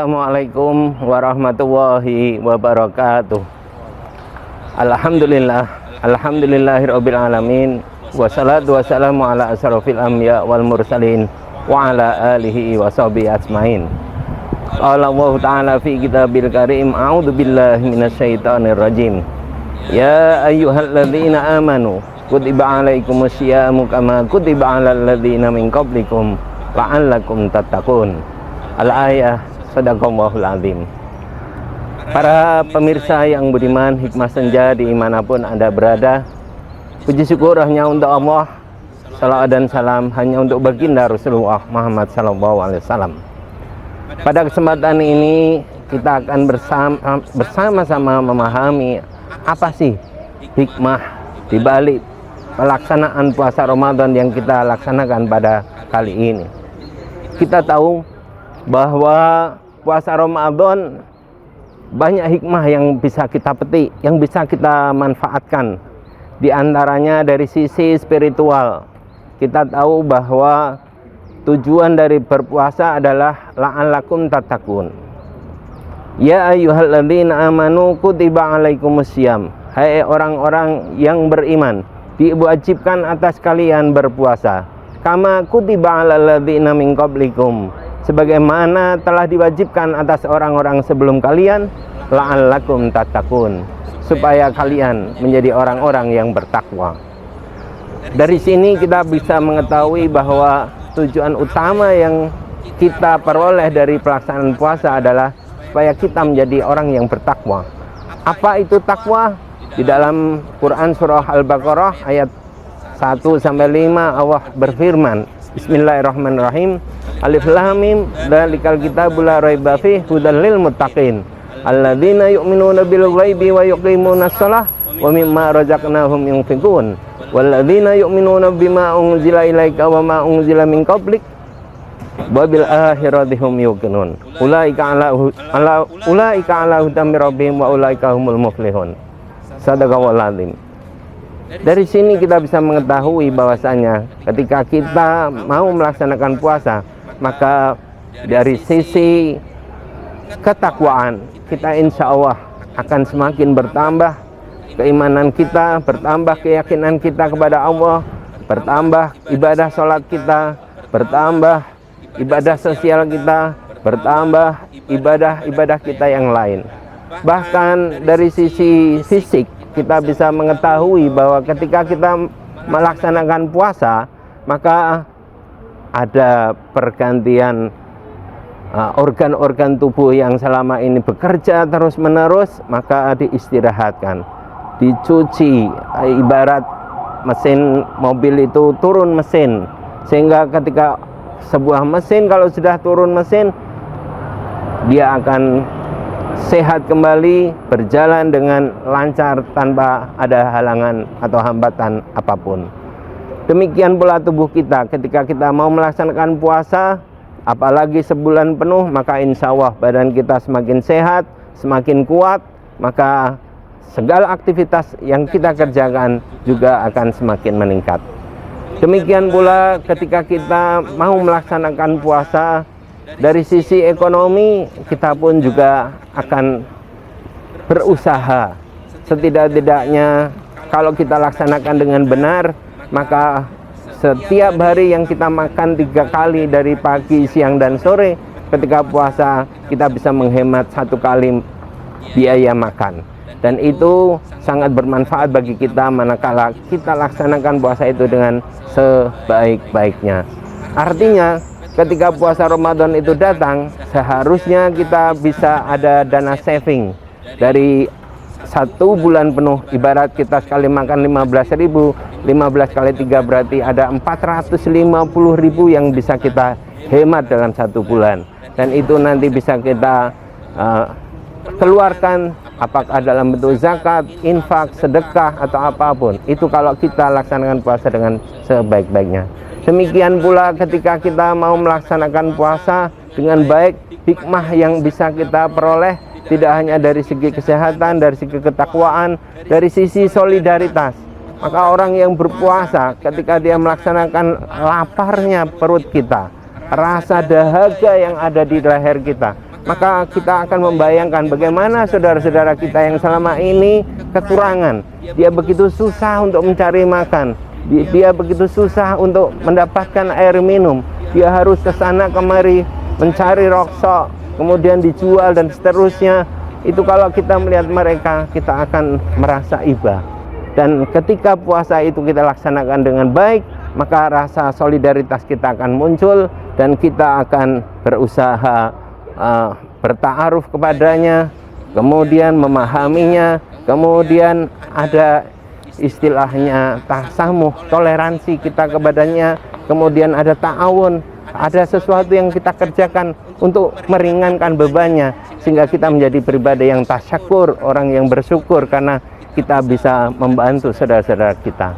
Assalamualaikum warahmatullahi wabarakatuh. Alhamdulillahirabbil alamin. Wassalatu wassalamu ala asrofil anbiya wal mursalin wa ala alihi wa sahbihi ajmain. Qala Allah ta'ala fi kitabil karim, a'udzu billahi minasyaitonir rajim. Ya ayyuhalladzina amanu kutiba alaikumus syiyamu kama kutiba alal ladzina min qablikum la'allakum tattaqun. Al-ayah, sadaqallahul azim. Para pemirsa yang budiman, hikmah senja dimanapun Anda berada, puji syukur hanya untuk Allah, salawat dan salam hanya untuk baginda Rasulullah Muhammad SAW. Pada kesempatan ini kita akan bersama-sama memahami apa sih hikmah di balik pelaksanaan puasa Ramadan yang kita laksanakan pada kali ini. Kita tahu bahwa puasa Ramadan banyak hikmah yang bisa kita petik, yang bisa kita manfaatkan. Di antaranya dari sisi spiritual. Kita tahu bahwa tujuan dari berpuasa adalah la'allakum tattaqun. Ya ayyuhalladzina amanu kutiba alaikumussyam. Hai orang-orang yang beriman, diwajibkan atas kalian berpuasa. Kama kutiba alal ladzina min qablikum, sebagaimana telah diwajibkan atas orang-orang sebelum kalian, la'allakum tattaqun, supaya kalian menjadi orang-orang yang bertakwa. Dari sini kita bisa mengetahui bahwa tujuan utama yang kita peroleh dari pelaksanaan puasa adalah supaya kita menjadi orang yang bertakwa. Apa itu takwa? Di dalam Quran surah Al-Baqarah ayat 1-5 Allah berfirman, Bismillahirrahmanirrahim. Alif lam mim, dzalikal kitabul la raiba fihi hudal lil muttaqin alladzina yu'minuna bil ghaibi wa yuqimunas shalah wa mimma razaqnahum yunfiqun walladzina yu'minuna bima unzila ilaika wa ma unzila min qablik wa bil akhirati hum yuqinun ulaika ala hudan mir rabbihim wa ulaika humul muflihun. Sadaqallahul azim. Dari sini kita bisa mengetahui bahwasanya ketika kita mau melaksanakan puasa, maka dari sisi ketakwaan kita insya Allah akan semakin bertambah, keimanan kita bertambah, keyakinan kita kepada Allah bertambah, ibadah sholat kita bertambah, ibadah sosial kita bertambah, ibadah-ibadah kita yang lain. Bahkan dari sisi fisik kita bisa mengetahui bahwa ketika kita melaksanakan puasa, maka ada pergantian organ-organ tubuh yang selama ini bekerja terus-menerus, maka diistirahatkan, dicuci. Ibarat mesin mobil itu turun mesin, sehingga ketika sebuah mesin kalau sudah turun mesin, dia akan sehat kembali, berjalan dengan lancar tanpa ada halangan atau hambatan apapun. Demikian pula tubuh kita ketika kita mau melaksanakan puasa, apalagi sebulan penuh, maka insya Allah badan kita semakin sehat, semakin kuat, maka segala aktivitas yang kita kerjakan juga akan semakin meningkat. Demikian pula ketika kita mau melaksanakan puasa, dari sisi ekonomi kita pun juga akan berusaha. Setidak-tidaknya kalau kita laksanakan dengan benar, maka setiap hari yang kita makan 3 kali dari pagi, siang, dan sore, ketika puasa kita bisa menghemat 1 kali biaya makan. Dan itu sangat bermanfaat bagi kita manakala kita laksanakan puasa itu dengan sebaik-baiknya. Artinya ketika puasa Ramadan itu datang, seharusnya kita bisa ada dana saving dari 1 bulan penuh. Ibarat kita sekali makan 15.000, 15 kali 3 berarti ada 450.000 yang bisa kita hemat dalam 1 bulan. Dan itu nanti bisa kita keluarkan, apakah dalam bentuk zakat, infak, sedekah, atau apapun. Itu kalau kita laksanakan puasa dengan sebaik-baiknya. Demikian pula ketika kita mau melaksanakan puasa dengan baik, hikmah yang bisa kita peroleh tidak hanya dari segi kesehatan, dari segi ketakwaan, dari sisi solidaritas. Maka orang yang berpuasa ketika dia melaksanakan laparnya perut kita, rasa dahaga yang ada di leher kita, maka kita akan membayangkan bagaimana saudara-saudara kita yang selama ini kekurangan. Dia begitu susah untuk mencari makan, dia begitu susah untuk mendapatkan air minum, dia harus ke sana kemari mencari roksok, kemudian dijual dan seterusnya. Itu kalau kita melihat mereka, kita akan merasa iba. Dan ketika puasa itu kita laksanakan dengan baik, maka rasa solidaritas kita akan muncul dan kita akan berusaha berta'aruf kepadanya, kemudian memahaminya, kemudian ada istilahnya tasamuh, toleransi kita kepadanya, kemudian ada ta'awun, ada sesuatu yang kita kerjakan untuk meringankan bebannya, sehingga kita menjadi pribadi yang tasyakur, orang yang bersyukur karena kita bisa membantu saudara-saudara kita.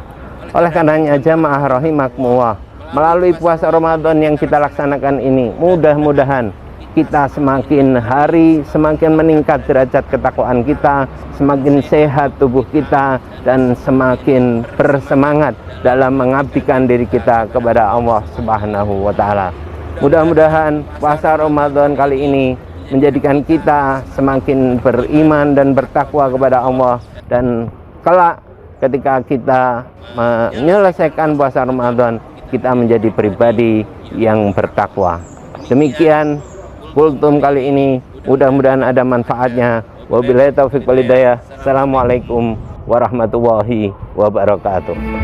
Oleh karenanya jamaah rahimakumullah, melalui puasa Ramadan yang kita laksanakan ini, mudah-mudahan kita semakin hari semakin meningkat derajat ketakwaan kita, semakin sehat tubuh kita, dan semakin bersemangat dalam mengabdikan diri kita kepada Allah Subhanahu wa Ta'ala. Mudah-mudahan puasa Ramadan kali ini menjadikan kita semakin beriman dan bertakwa kepada Allah, dan kelak ketika kita menyelesaikan puasa Ramadan, kita menjadi pribadi yang bertakwa. Demikian kultum kali ini, mudah-mudahan ada manfaatnya. Wabillahi taufiq wal hidayah. Assalamualaikum warahmatullahi wabarakatuh.